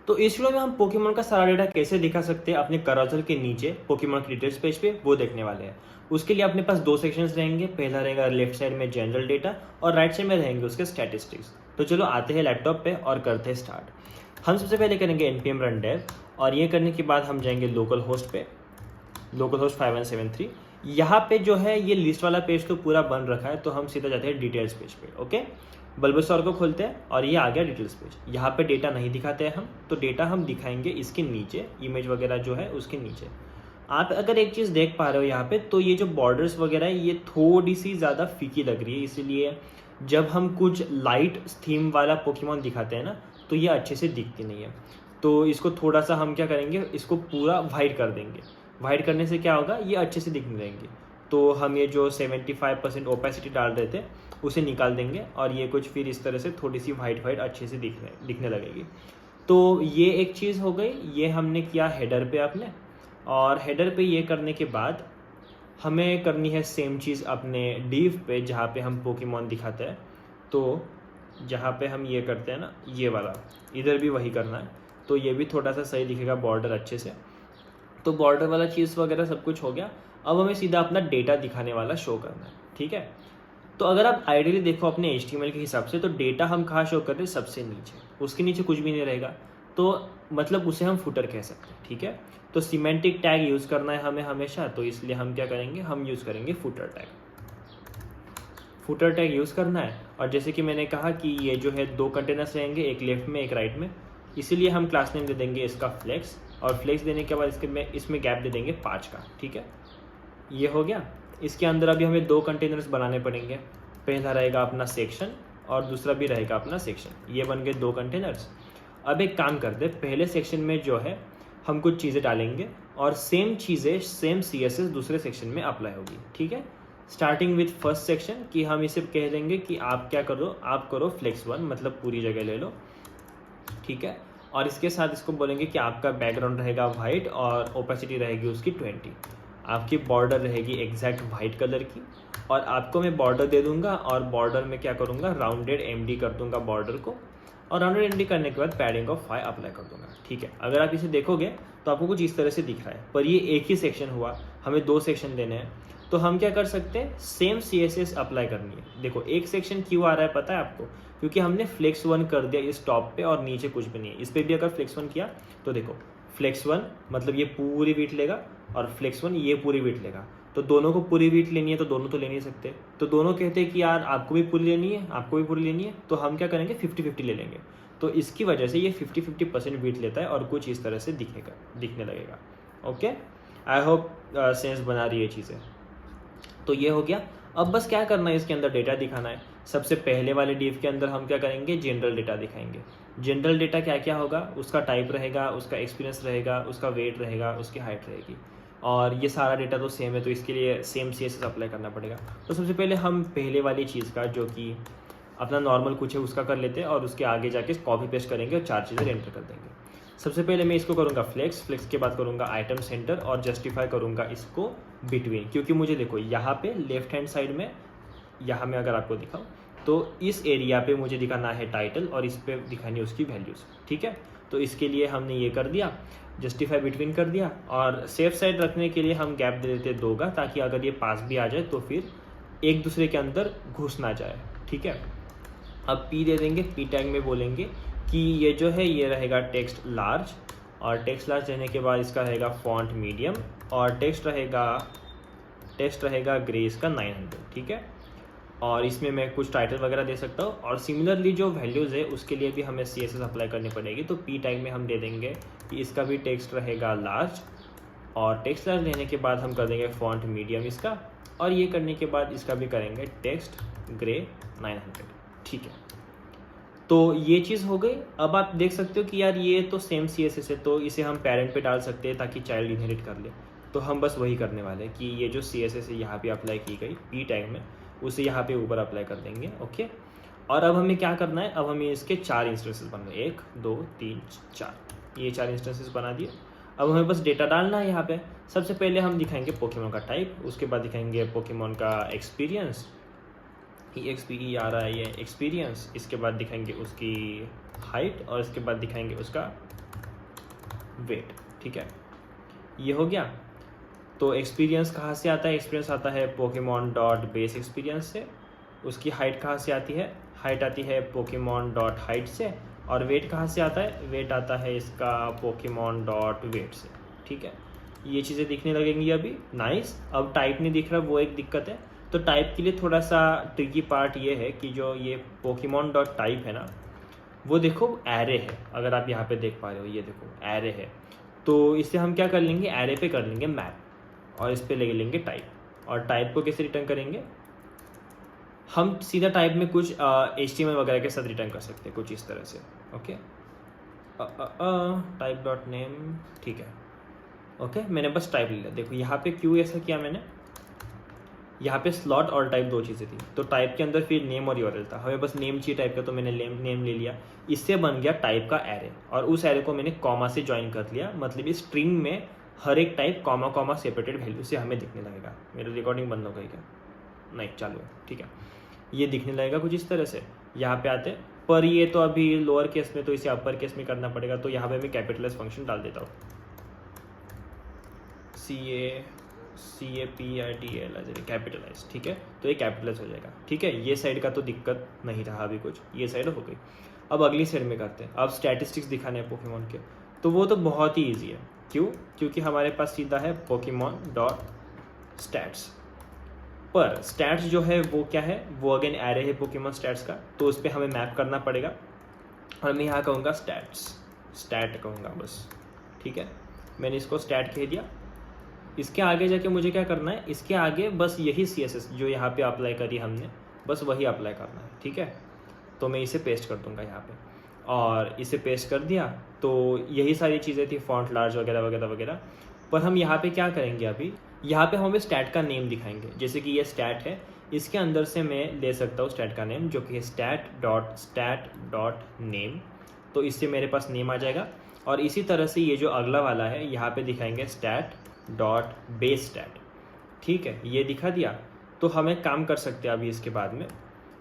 तो इस वीडियो में हम पोकेमॉन का सारा डेटा कैसे दिखा सकते हैं अपने कराजल के नीचे पोकेमॉन की डिटेल्स पेज पे, वो देखने वाले हैं। उसके लिए अपने पास दो सेक्शंस रहेंगे। पहला रहेगा लेफ्ट साइड में जनरल डेटा और राइट साइड में रहेंगे उसके स्टैटिस्टिक्स। तो चलो आते हैं लैपटॉप पे और करते हैं स्टार्ट। हम सबसे पहले करेंगे npm run dev और ये करने के बाद हम जाएंगे लोकल होस्ट पे, लोकल होस्ट 5173। यहाँ पे जो है ये लिस्ट वाला पेज तो पूरा बन रखा है, तो हम सीधा जाते हैं डिटेल्स पेज पे। ओके, बल्बोसॉर को खोलते हैं और ये आ गया डिटेल्स पेज। यहाँ पे डेटा नहीं दिखाते हैं हम, तो डेटा हम दिखाएंगे इसके नीचे, इमेज वगैरह जो है उसके नीचे। आप अगर एक चीज़ देख पा रहे हो यहाँ पे, तो ये जो बॉर्डर्स वगैरह है ये थोड़ी सी ज़्यादा फीकी लग रही है, इसीलिए जब हम कुछ लाइट थीम वाला पोकेमॉन दिखाते हैं ना, तो ये अच्छे से दिखती नहीं है। तो इसको थोड़ा सा हम क्या करेंगे, इसको पूरा वाइट कर देंगे। वाइट करने से क्या होगा, ये अच्छे से दिखने लगेंगे। तो हम ये जो 75% ओपेसिटी डाल रहे थे उसे निकाल देंगे और ये कुछ फिर इस तरह से थोड़ी सी वाइट वाइट अच्छे से दिखने लगेगी। तो ये एक चीज़ हो गई, ये हमने किया हेडर पे अपने। और हेडर पे ये करने के बाद हमें करनी है सेम चीज़ अपने डिव पे, जहाँ पे हम पोकेमॉन दिखाते हैं। तो जहाँ पे हम ये करते हैं ना, ये वाला, इधर भी वही करना है। तो ये भी थोड़ा सा सही दिखेगा बॉर्डर अच्छे से। तो बॉर्डर वाला चीज़ वगैरह सब कुछ हो गया। अब हमें सीधा अपना डेटा दिखाने वाला शो करना है, ठीक है। तो अगर आप आइडियली देखो अपने HTML के हिसाब से, तो डेटा हम कहाँ शो कर रहे हैं, सबसे नीचे, उसके नीचे कुछ भी नहीं रहेगा। तो मतलब उसे हम फुटर कह सकते हैं, ठीक है। तो सिमेंटिक टैग यूज़ करना है हमें हमेशा, तो इसलिए हम क्या करेंगे, हम यूज़ करेंगे footer tag. Footer tag use करना है। और जैसे कि मैंने कहा कि ये जो है दो कंटेनर्स रहेंगे, एक लेफ्ट में एक राइट में, इसीलिए हम क्लास नेम दे देंगे इसका फ्लेक्स। और फ्लेक्स देने के बाद इसमें गैप दे देंगे 5 का, ठीक है। ये हो गया। इसके अंदर अभी हमें दो कंटेनर्स बनाने पड़ेंगे। पहला रहेगा अपना सेक्शन और दूसरा भी रहेगा अपना सेक्शन। ये बन गए दो कंटेनर्स। अब एक काम करते हैं, पहले सेक्शन में जो है हम कुछ चीज़ें डालेंगे और सेम चीज़ें, सेम CSS दूसरे सेक्शन में अप्लाई होगी, ठीक है। स्टार्टिंग विथ फर्स्ट सेक्शन कि हम इसे कह देंगे कि आप क्या करो, आप करो flex1, मतलब पूरी जगह ले लो, ठीक है। और इसके साथ इसको बोलेंगे कि आपका बैकग्राउंड रहेगा वाइट और ओपेसिटी रहेगी उसकी 20। आपकी बॉर्डर रहेगी एग्जैक्ट वाइट कलर की। और आपको मैं बॉर्डर दे दूंगा और बॉर्डर में क्या करूंगा, राउंडेड MD कर दूंगा बॉर्डर को। और राउंडेड MD करने के बाद पैडिंग ऑफ 5 अप्लाई कर दूंगा, ठीक है। अगर आप इसे देखोगे तो आपको कुछ इस तरह से दिख रहा है, पर ये एक ही सेक्शन हुआ, हमें दो सेक्शन देने हैं। तो हम क्या कर सकते हैं, सेम CSS अप्लाई करनी है। देखो एक सेक्शन क्यों आ रहा है पता है आपको, क्योंकि हमने flex1 कर दिया इस टॉप पे और नीचे कुछ भी नहीं है। इस पे भी अगर flex1 किया तो देखो flex1 मतलब ये पूरी बीट लेगा और flex1 ये पूरी बीट लेगा। तो दोनों को पूरी बीट लेनी है, तो दोनों तो ले नहीं सकते। तो दोनों कहते हैं कि यार आपको भी पूरी लेनी है, आपको भी पूरी लेनी है, तो हम क्या करेंगे 50-50 ले लेंगे। तो इसकी वजह से ये 50-50% बीट लेता है और कुछ इस तरह से दिखने लगेगा। ओके, आई होप सेंस बना रही है चीज़ें। तो ये हो गया। अब बस क्या करना है, इसके अंदर डेटा दिखाना है। सबसे पहले वाले डिव के अंदर हम क्या करेंगे, जनरल डेटा दिखाएंगे। जनरल डेटा क्या क्या होगा, उसका टाइप रहेगा, उसका एक्सपीरियंस रहेगा, उसका वेट रहेगा, उसकी हाइट रहेगी। और ये सारा डेटा तो सेम है, तो इसके लिए सेम CSS अप्लाई करना पड़ेगा। तो सबसे पहले हम पहले वाली चीज़ का, जो कि अपना नॉर्मल कुछ है, उसका कर लेते हैं और उसके आगे जाके कॉपी पेस्ट करेंगे और 4 चीज़ें एंटर कर देंगे। सबसे पहले मैं इसको करूँगा फ्लेक्स के बाद करूँगा आइटम सेंटर और जस्टिफाई करूँगा इसको बिटवीन, क्योंकि मुझे देखो यहाँ पे लेफ्ट हैंड साइड में, यहाँ में अगर आपको दिखाऊँ तो इस एरिया पे मुझे दिखाना है टाइटल और इस पे दिखानी है उसकी वैल्यूज़, ठीक है। तो इसके लिए हमने ये कर दिया, जस्टिफाई बिटवीन कर दिया। और सेफ साइड रखने के लिए हम गैप दे देते 2 का, ताकि अगर ये पास भी आ जाए तो फिर एक दूसरे के अंदर घुस ना जाए, ठीक है। अब P दे देंगे, P टैग में बोलेंगे कि ये जो है ये रहेगा टेक्स्ट लार्ज, और टेक्स्ट लार्ज रहने के बाद इसका रहेगा फॉन्ट मीडियम, और टेक्स्ट रहेगा ग्रे इसका 900, ठीक है। और इसमें मैं कुछ टाइटल वगैरह दे सकता हूँ। और सिमिलरली जो वैल्यूज़ है उसके लिए भी हमें CSS अप्लाई करनी पड़ेगी। तो P टैग में हम दे देंगे कि इसका भी टेक्स्ट रहेगा लार्ज, और टेक्स्ट लार्ज लेने के बाद हम कर देंगे फॉन्ट मीडियम इसका, और ये करने के बाद इसका भी करेंगे टेक्स्ट ग्रे 900, ठीक है। तो ये चीज़ हो गई। अब आप देख सकते हो कि यार ये तो सेम CSS है, तो इसे हम पेरेंट पे डाल सकते हैं ताकि चाइल्ड इनहेरिट कर ले। तो हम बस वही करने वाले हैं कि ये जो CSS है यहाँ पे अप्लाई की गई P टैग में, उसे यहाँ पे ऊपर अप्लाई कर देंगे, ओके। और अब हमें क्या करना है, अब हमें इसके 4 इंस्टेंसेस बनने, 1 2 3 4, ये 4 इंस्टेंसेस बना दिए। अब हमें बस डेटा डालना है यहाँ पे। सबसे पहले हम दिखाएंगे पोकेमॉन का टाइप, उसके बाद दिखाएंगे पोकेमॉन का एक्सपीरियंस, EXPE आ रहा है ये एक्सपीरियंस। इसके बाद दिखाएंगे उसकी हाइट और इसके बाद दिखाएंगे उसका वेट। ठीक है, ये हो गया। तो एक्सपीरियंस कहाँ से आता है? एक्सपीरियंस आता है पोकेमॉन डॉट बेस एक्सपीरियंस से। उसकी हाइट कहाँ से आती है? हाइट आती है पोकेमॉन डॉट हाइट से। और वेट कहाँ से आता है? वेट आता है इसका पोकेमॉन डॉट वेट से। ठीक है, ये चीज़ें दिखने लगेंगी अभी। नाइस। अब टाइप नहीं दिख रहा, वो एक दिक्कत है। तो टाइप के लिए थोड़ा सा ट्रिकी पार्ट ये है कि जो ये पोकेमॉन डॉट टाइप है ना, वो देखो एरे है। अगर आप यहाँ पे देख पा रहे हो, ये देखो एरे है। तो इससे हम क्या कर लेंगे? एरे पे कर लेंगे मैप और इस पे ले लेंगे टाइप। और टाइप को कैसे रिटर्न करेंगे? हम सीधा टाइप में कुछ HTML वगैरह के साथ रिटर्न कर सकते हैं, कुछ इस तरह से। Okay, type dot name. ठीक है, ओके, मैंने बस टाइप ले लिया। देखो यहाँ पे क्यों ऐसा किया मैंने? यहाँ पे स्लॉट और टाइप दो चीज़ें थी। तो टाइप के अंदर फिर नेम और यूआरएल था, हमें बस नेम चाहिए टाइप का, तो मैंने नेम ले लिया। इससे बन गया टाइप का एरे। और उस एरे को मैंने कॉमा से ज्वाइन कर लिया। मतलब इस स्ट्रिंग में हर एक type comma comma separated value से हमें दिखने लगेगा। मेरी रिकॉर्डिंग बंद हो गई क्या? नहीं, चालू है। ठीक है, ये दिखने लगेगा कुछ इस तरह से। यहाँ पे आते, पर ये तो अभी लोअर केस में, तो इसे अपर केस में करना पड़ेगा। तो यहाँ पे मैं कैपिटलाइज फंक्शन डाल देता हूँ, CAPITL कैपिटलाइज। ठीक है, तो ये कैपिटलाइज हो जाएगा। ठीक है, ये साइड का तो दिक्कत नहीं रहा अभी कुछ, ये साइड हो गई। अब अगली साइड में करते हैं। अब स्टैटिस्टिक्स दिखाने हैं पोकेमॉन के, तो वो तो बहुत ही ईजी है। क्यों? क्योंकि हमारे पास सीधा है पोकेमॉन डॉट स्टैट्स। पर स्टैट्स जो है वो क्या है? वो अगेन एरे है पोकेमॉन स्टैट्स का। तो उस पर हमें मैप करना पड़ेगा। और मैं यहाँ कहूँगा स्टैट्स, स्टैट कहूँगा बस। ठीक है, मैंने इसको स्टैट कह दिया। इसके आगे जाके मुझे क्या करना है? इसके आगे बस यही CSS जो यहाँ पे अप्लाई करी हमने, बस वही अप्लाई करना है। ठीक है, तो मैं इसे पेस्ट कर दूंगा यहाँ पे। और इसे पेस्ट कर दिया। तो यही सारी चीज़ें थी, फॉन्ट लार्ज वगैरह वगैरह वगैरह। पर हम यहाँ पे क्या करेंगे? अभी यहाँ पे हमें स्टैट का नेम दिखाएंगे। जैसे कि ये स्टैट है, इसके अंदर से मैं ले सकता हूँ स्टैट का नेम, जो कि है स्टैट डॉट नेम। तो इससे मेरे पास नेम आ जाएगा। और इसी तरह से ये जो अगला वाला है, यहाँ पे दिखाएंगे स्टैट डॉट बेस स्टैट। ठीक है, ये दिखा दिया। तो हमें काम कर सकते हैं अभी इसके बाद में,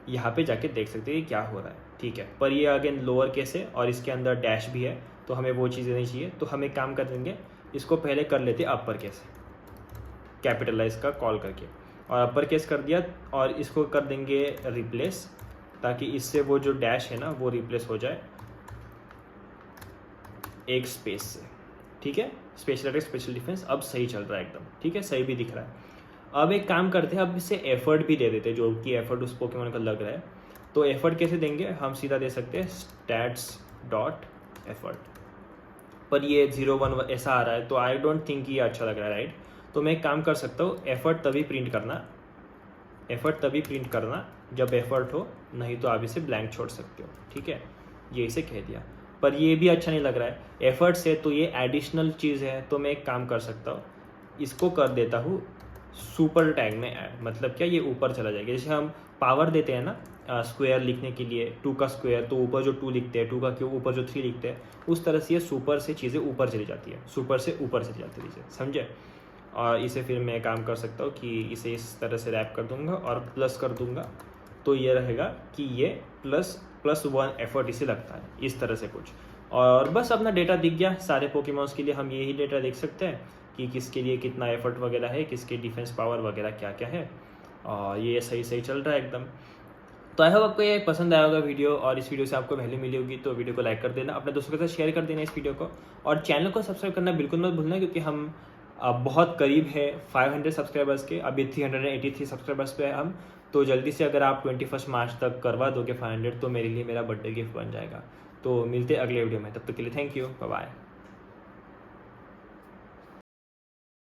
यहाँ पे जाके देख सकते हैं कि क्या हो रहा है। ठीक है, पर ये अगेन लोअर केस है और इसके अंदर डैश भी है, तो हमें वो चीज़ें नहीं चाहिए। तो हम एक काम कर देंगे, इसको पहले कर लेते अपर केस, कैपिटलाइज का कॉल करके, और अपर केस कर दिया। और इसको कर देंगे रिप्लेस, ताकि इससे वो जो डैश है ना, वो रिप्लेस हो जाए एक स्पेस से। ठीक है, स्पेशल अटैक स्पेशल डिफेंस अब सही चल रहा है एकदम। ठीक है, सही भी दिख रहा है। अब एक काम करते हैं, अब इसे एफर्ट भी दे देते हैं, जो कि एफर्ट उस पोकेमॉन का लग रहा है। तो एफर्ट कैसे देंगे? हम सीधा दे सकते हैं स्टैट्स डॉट एफर्ट। पर ये 0 1 ऐसा आ रहा है, तो आई डोंट थिंक ये अच्छा लग रहा है, राइट? तो मैं एक काम कर सकता हूँ, एफर्ट तभी प्रिंट करना जब एफर्ट हो, नहीं तो आप इसे ब्लैंक छोड़ सकते हो। ठीक है, ये इसे कह दिया। पर ये भी अच्छा नहीं लग रहा है एफर्ट से, तो ये एडिशनल चीज़ है। तो मैं एक काम कर सकता हूँ, इसको कर देता हूँ सुपर टैग में ऐड। मतलब क्या? ये ऊपर चला जाएगा। जैसे हम पावर देते हैं ना स्क्वायर लिखने के लिए, 2 का स्क्वायर, तो ऊपर जो 2 लिखते हैं, 2 का क्यूब ऊपर जो 3 लिखते हैं, उस तरह से ये सुपर से चीज़ें ऊपर चली जाती है, सुपर से ऊपर चली जाती है चीज़ें, समझे? और इसे फिर मैं काम कर सकता हूँ कि इसे इस तरह से रैप कर दूंगा और प्लस कर दूंगा। तो ये रहेगा कि ये +1 एफर्ट इसे लगता है, इस तरह से कुछ। और बस अपना डेटा दिख गया सारे पोकेमॉन्स के लिए। हम यही डेटा देख सकते हैं कि किसके लिए कितना एफर्ट वगैरह है, किसके डिफेंस पावर वगैरह क्या क्या है। और ये सही सही चल रहा है एकदम। तो आई होप आपको ये पसंद आया होगा वीडियो, और इस वीडियो से आपको वैल्यू मिली होगी। तो वीडियो को लाइक कर देना, अपने दोस्तों के साथ शेयर कर देना इस वीडियो को, और चैनल को सब्सक्राइब करना बिल्कुल मत भूलना, क्योंकि हम बहुत करीब है 500 सब्सक्राइबर्स के। अभी 383 सब्सक्राइबर्स पे है हम। तो जल्दी से अगर आप 21 मार्च तक करवा दोगे 500, तो मेरे लिए मेरा बर्थडे गिफ्ट बन जाएगा। तो मिलते अगले वीडियो में, तब तक के लिए थैंक यू, बाय बाय।